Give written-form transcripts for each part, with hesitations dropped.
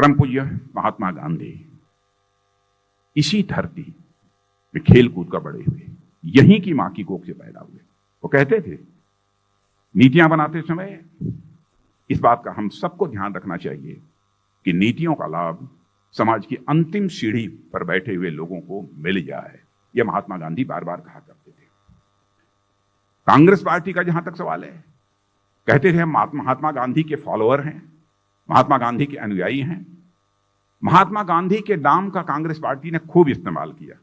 परम पूज्य महात्मा गांधी इसी धरती में खेल कूद कर बड़े हुए, यहीं की मां की कोख से पैदा हुए। वो कहते थे नीतियां बनाते समय इस बात का हम सबको ध्यान रखना चाहिए कि नीतियों का लाभ समाज की अंतिम सीढ़ी पर बैठे हुए लोगों को मिल जाए। यह महात्मा गांधी बार बार कहा करते थे। कांग्रेस पार्टी का जहां तक सवाल है, कहते थे हम महात्मा गांधी के फॉलोअर हैं, महात्मा गांधी के अनुयायी हैं। महात्मा गांधी के नाम का कांग्रेस पार्टी ने खूब इस्तेमाल किया,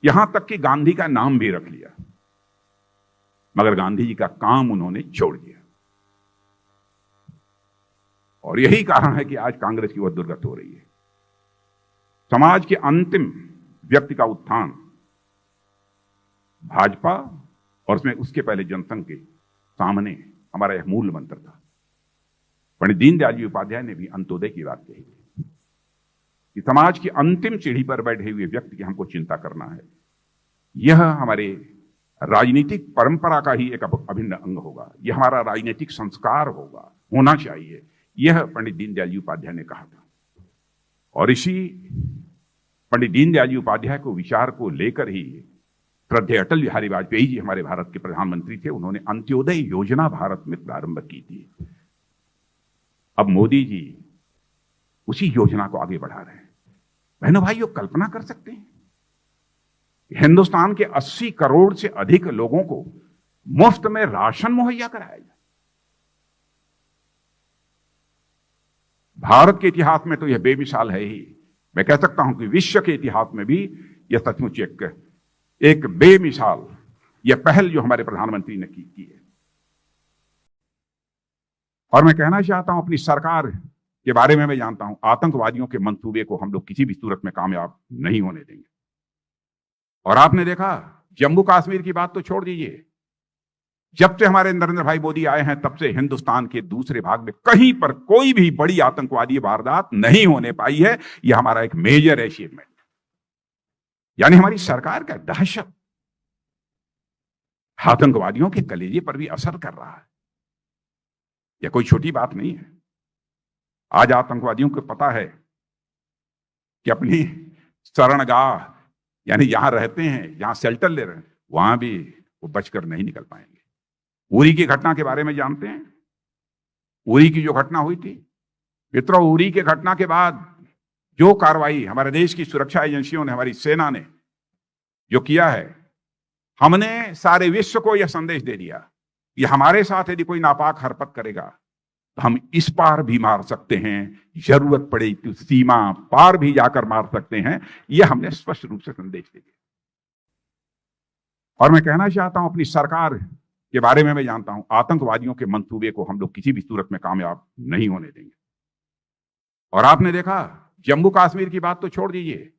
यहां तक कि गांधी का नाम भी रख लिया, मगर गांधी जी का काम उन्होंने छोड़ दिया। और यही कारण है कि आज कांग्रेस की वह दुर्गति हो रही है। समाज के अंतिम व्यक्ति का उत्थान भाजपा और उसमें उसके पहले जनसंघ के सामने हमारा यह मूल मंत्र था। पंडित दीनदयाल जी उपाध्याय ने भी अंत्योदय की बात कही थी कि समाज की अंतिम सीढ़ी पर बैठे हुए व्यक्ति की हमको चिंता करना है। यह हमारे राजनीतिक परंपरा का ही एक अभिन्न अंग होगा, यह हमारा राजनीतिक संस्कार होगा, होना चाहिए। यह पंडित दीनदयाल जी उपाध्याय ने कहा था। और इसी पंडित दीनदयाल जी उपाध्याय को विचार को लेकर ही श्रद्धेय अटल बिहारी वाजपेयी जी हमारे भारत के प्रधानमंत्री थे, उन्होंने अंत्योदय योजना भारत में प्रारंभ की थी। अब मोदी जी उसी योजना को आगे बढ़ा रहे हैं। बहनों भाइयों, कल्पना कर सकते हैं हिंदुस्तान के 80 करोड़ से अधिक लोगों को मुफ्त में राशन मुहैया कराया जाए। भारत के इतिहास में तो यह बेमिसाल है ही। मैं कह सकता हूं कि विश्व के इतिहास में भी यह सचमुच एक बेमिसाल यह पहल जो हमारे प्रधानमंत्री ने की है। और मैं कहना चाहता हूं अपनी सरकार के बारे में, मैं जानता हूं आतंकवादियों के मंसूबे को हम लोग किसी भी सूरत में कामयाब नहीं होने देंगे। और आपने देखा जम्मू कश्मीर की बात तो छोड़ दीजिए, जब से हमारे नरेंद्र भाई मोदी आए हैं तब से हिंदुस्तान के दूसरे भाग में कहीं पर कोई भी बड़ी आतंकवादी वारदात नहीं होने पाई है। यह हमारा एक मेजर अचीवमेंट, यानी हमारी सरकार का दहशत आतंकवादियों के कलेजे पर भी असर कर रहा है। यह कोई छोटी बात नहीं है। आज आतंकवादियों को पता है कि अपनी शरणगाह यानी जहां रहते हैं, जहां शेल्टर ले रहे हैं, वहां भी वो बचकर नहीं निकल पाएंगे। उरी की घटना के बारे में जानते हैं? उरी की जो घटना हुई थी मित्रों, उरी की घटना के बाद जो कार्रवाई हमारे देश की सुरक्षा एजेंसियों ने, हमारी सेना ने जो किया है, हमने सारे विश्व को यह संदेश दे दिया कि हमारे साथ यदि कोई नापाक हरकत करेगा तो हम इस पार भी मार सकते हैं, जरूरत पड़े तो सीमा पार भी जाकर मार सकते हैं। यह हमने स्पष्ट रूप से संदेश दे दिया। और मैं कहना चाहता हूं अपनी सरकार के बारे में, मैं जानता हूं आतंकवादियों के मंसूबे को हम लोग किसी भी सूरत में कामयाब नहीं होने देंगे। और आपने देखा जम्मू कश्मीर की बात तो छोड़ दीजिए,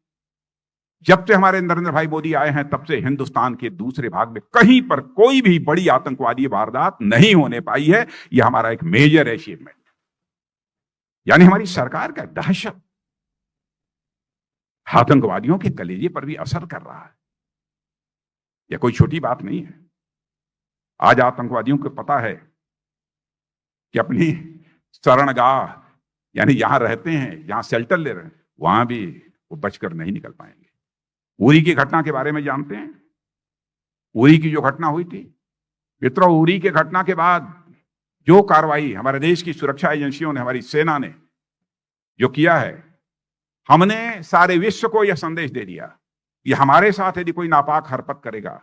जब से हमारे नरेंद्र भाई मोदी आए हैं तब से हिंदुस्तान के दूसरे भाग में कहीं पर कोई भी बड़ी आतंकवादी वारदात नहीं होने पाई है। यह हमारा एक मेजर अचीवमेंट, यानी हमारी सरकार का दहशत आतंकवादियों के कलेजे पर भी असर कर रहा है। यह कोई छोटी बात नहीं है। आज आतंकवादियों को पता है कि अपनी शरणगाह यानी जहां रहते हैं, जहां शेल्टर ले रहे हैं, वहां भी वो बचकर नहीं निकल पाएंगे। उरी की घटना के बारे में जानते हैं? उरी की जो घटना हुई थी मित्रों, उरी के घटना के बाद जो कार्रवाई हमारे देश की सुरक्षा एजेंसियों ने, हमारी सेना ने जो किया है, हमने सारे विश्व को यह संदेश दे दिया कि हमारे साथ यदि कोई नापाक हरकत करेगा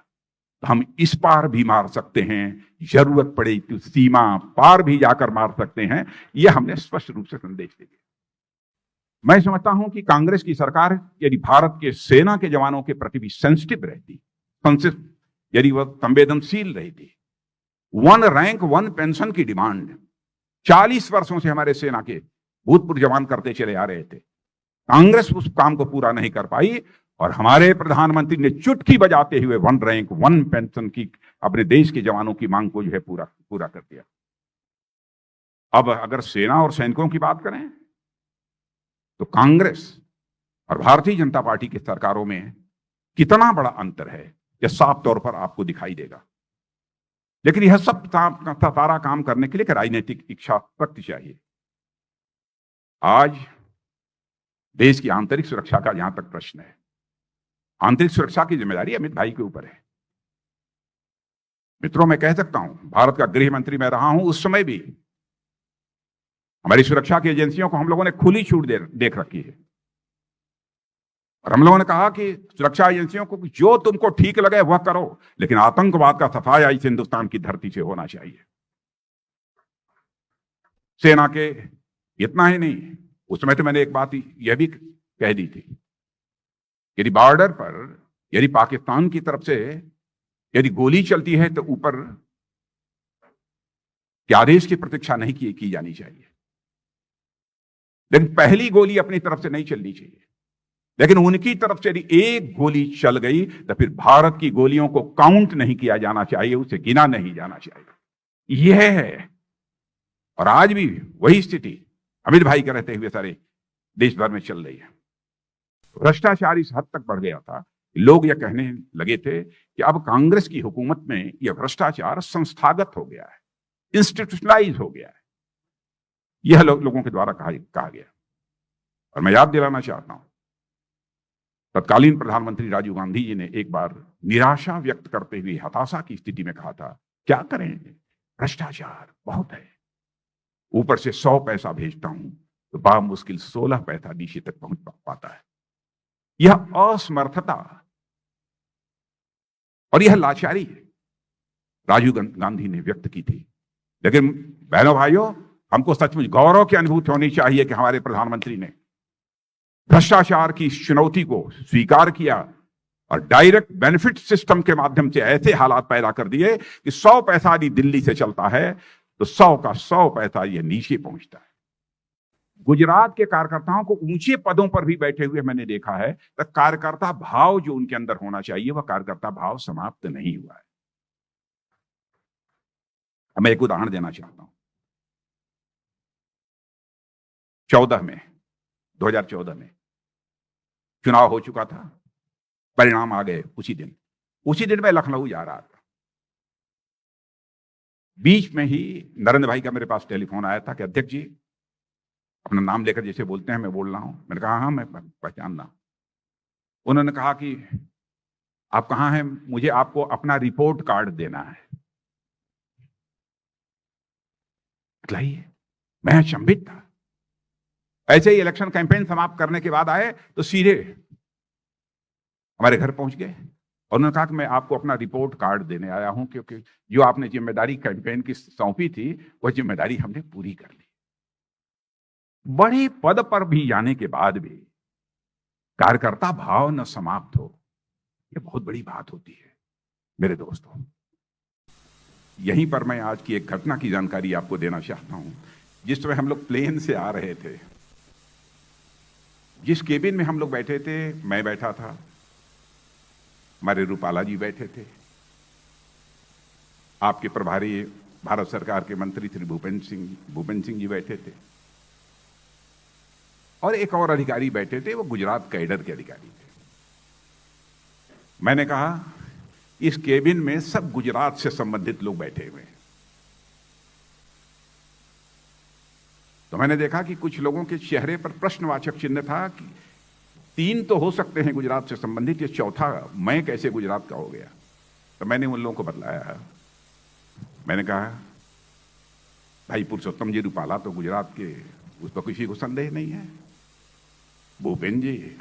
तो हम इस पार भी मार सकते हैं, जरूरत पड़े तो सीमा पार भी जाकर मार सकते हैं। यह हमने स्पष्ट रूप से संदेश दे दिया। मैं समझता हूं कि कांग्रेस की सरकार यदि भारत के सेना के जवानों के प्रति भी सेंसिटिव रहती, यदि वह संवेदनशील रहती, 1 रैंक 1 पेंशन की डिमांड 40 वर्षों से हमारे सेना के भूतपूर्व जवान करते चले आ रहे थे, कांग्रेस उस काम को पूरा नहीं कर पाई और हमारे प्रधानमंत्री ने चुटकी बजाते हुए 1 रैंक 1 पेंशन की अपने देश के जवानों की मांग को जो है पूरा कर दिया। अब अगर सेना और सैनिकों की बात करें तो कांग्रेस और भारतीय जनता पार्टी की सरकारों में कितना बड़ा अंतर है यह साफ तौर पर आपको दिखाई देगा। लेकिन यह सब सारा काम करने के लिए राजनीतिक इच्छा शक्ति चाहिए। आज देश की आंतरिक सुरक्षा का जहां तक प्रश्न है, आंतरिक सुरक्षा की जिम्मेदारी अमित भाई के ऊपर है। मित्रों, मैं कह सकता हूं, भारत का गृह मंत्री मैं रहा हूं, उस समय भी हमारी सुरक्षा की एजेंसियों को हम लोगों ने खुली छूट देख रखी है। और हम लोगों ने कहा कि सुरक्षा एजेंसियों को जो तुमको ठीक लगे वह करो, लेकिन आतंकवाद का सफाया इस हिंदुस्तान की धरती से होना चाहिए। सेना के इतना ही नहीं, उस समय तो मैंने एक बात यह भी कह दी थी, यदि बॉर्डर पर यदि पाकिस्तान की तरफ से यदि गोली चलती है तो ऊपर के आदेश की प्रतीक्षा नहीं की जानी चाहिए, लेकिन पहली गोली अपनी तरफ से नहीं चलनी चाहिए। लेकिन उनकी तरफ से यदि एक गोली चल गई तो फिर भारत की गोलियों को काउंट नहीं किया जाना चाहिए, उसे गिना नहीं जाना चाहिए। यह है, और आज भी वही स्थिति अमित भाई के रहते हुए सारे देश भर में चल रही है। भ्रष्टाचार इस हद तक बढ़ गया था, लोग यह कहने लगे थे कि अब कांग्रेस की हुकूमत में यह भ्रष्टाचार संस्थागत हो गया है, इंस्टीट्यूशनलाइज हो गया है। यह लोगों के द्वारा कहा गया। और मैं याद दिलाना चाहता हूं, तत्कालीन प्रधानमंत्री राजीव गांधी जी ने एक बार निराशा व्यक्त करते हुए हताशा की स्थिति में कहा था, क्या करें, भ्रष्टाचार बहुत है, ऊपर से 100 पैसा भेजता हूं तो बामुश्किल 16 पैसा नीचे तक पहुंच पाता है। यह असमर्थता और यह लाचारी राजीव गांधी ने व्यक्त की थी। लेकिन बहनों भाइयों, हमको सचमुच गौरव की अनुभूति होनी चाहिए कि हमारे प्रधानमंत्री ने भ्रष्टाचार की चुनौती को स्वीकार किया और डायरेक्ट बेनिफिट सिस्टम के माध्यम से ऐसे हालात पैदा कर दिए कि 100 पैसा यदि दिल्ली से चलता है तो 100 का 100 पैसा यह नीचे पहुंचता है। गुजरात के कार्यकर्ताओं को ऊंचे पदों पर भी बैठे हुए मैंने देखा है, तो कार्यकर्ता भाव जो उनके अंदर होना चाहिए वह कार्यकर्ता भाव समाप्त नहीं हुआ है। मैं एक उदाहरण देना चाहता हूं। 2014 में चुनाव हो चुका था, परिणाम आ गए उसी दिन मैं लखनऊ जा रहा था। बीच में ही नरेंद्र भाई का मेरे पास टेलीफोन आया था कि अध्यक्ष जी, अपना नाम लेकर जैसे बोलते हैं मैं बोल रहा हूं। मैंने कहा हाँ, मैं पहचान रहा। उन्होंने कहा कि आप कहां हैं, मुझे आपको अपना रिपोर्ट कार्ड देना है। बताइए, मैं अचंभित था। ऐसे ही इलेक्शन कैंपेन समाप्त करने के बाद आए तो सीधे हमारे घर पहुंच गए और उन्होंने कहा कि मैं आपको अपना रिपोर्ट कार्ड देने आया हूं, क्योंकि जो आपने जिम्मेदारी कैंपेन की सौंपी थी वह जिम्मेदारी हमने पूरी कर ली। बड़े पद पर भी जाने के बाद भी कार्यकर्ता भाव न समाप्त हो, यह बहुत बड़ी बात होती है मेरे दोस्तों। यहीं पर मैं आज की एक घटना की जानकारी आपको देना चाहता हूं। जिस समय हम लोग प्लेन से आ रहे थे, जिस केबिन में हम लोग बैठे थे, मैं बैठा था, हमारे रूपाला जी बैठे थे, आपके प्रभारी भारत सरकार के मंत्री श्री भूपेंद्र सिंह जी बैठे थे, और एक और अधिकारी बैठे थे, वो गुजरात कैडर के अधिकारी थे। मैंने कहा इस केबिन में सब गुजरात से संबंधित लोग बैठे हुए हैं। तो मैंने देखा कि कुछ लोगों के चेहरे पर प्रश्नवाचक चिन्ह था कि 3 तो हो सकते हैं गुजरात से संबंधित, ये चौथा मैं कैसे गुजरात का हो गया। तो मैंने उन लोगों को बतलाया, मैंने कहा भाई पुरुषोत्तम जी रूपाला तो गुजरात के, उस पर किसी को संदेह नहीं है। भूपेंद्र जी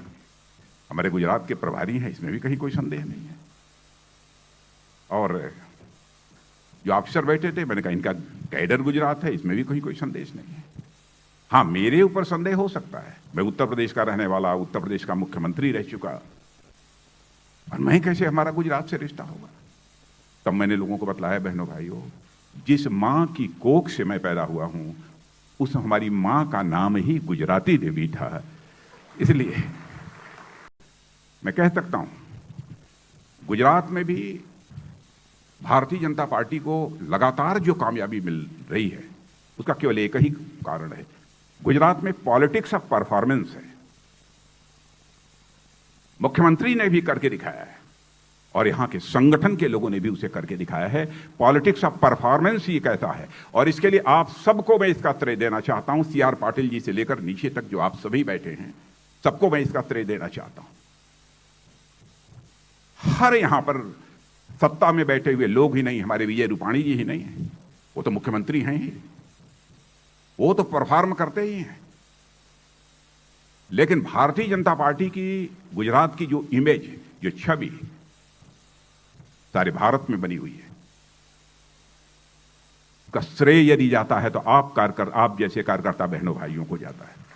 हमारे गुजरात के प्रभारी हैं, इसमें भी कहीं कोई संदेह नहीं है। और जो ऑफिसर बैठे थे, मैंने कहा इनका कैडर गुजरात है, इसमें भी कहीं कोई संदेह नहीं है। हाँ, मेरे ऊपर संदेह हो सकता है, मैं उत्तर प्रदेश का रहने वाला, उत्तर प्रदेश का मुख्यमंत्री रह चुका, और मैं कैसे हमारा गुजरात से रिश्ता होगा। तब मैंने लोगों को बतलाया, बहनों भाइयों, जिस मां की कोख से मैं पैदा हुआ हूं, उस हमारी मां का नाम ही गुजराती देवी था। इसलिए मैं कह सकता हूं, गुजरात में भी भारतीय जनता पार्टी को लगातार जो कामयाबी मिल रही है, उसका केवल एक ही कारण है, गुजरात में पॉलिटिक्स ऑफ परफॉर्मेंस है। मुख्यमंत्री ने भी करके दिखाया है और यहां के संगठन के लोगों ने भी उसे करके दिखाया है। पॉलिटिक्स ऑफ परफॉर्मेंस ये कहता है, और इसके लिए आप सबको मैं इसका श्रेय देना चाहता हूं, CR पाटिल जी से लेकर नीचे तक जो आप सभी बैठे हैं, सबको मैं इसका श्रेय देना चाहता हूं। हर यहां पर सत्ता में बैठे हुए लोग ही नहीं, हमारे विजय रूपाणी जी ही नहीं है, वो तो मुख्यमंत्री हैं ही, वो तो परफॉर्म करते ही हैं। लेकिन भारतीय जनता पार्टी की गुजरात की जो इमेज, जो छवि सारे भारत में बनी हुई है, का श्रेय यदि जाता है तो आप जैसे कार्यकर्ता बहनों भाइयों को जाता है।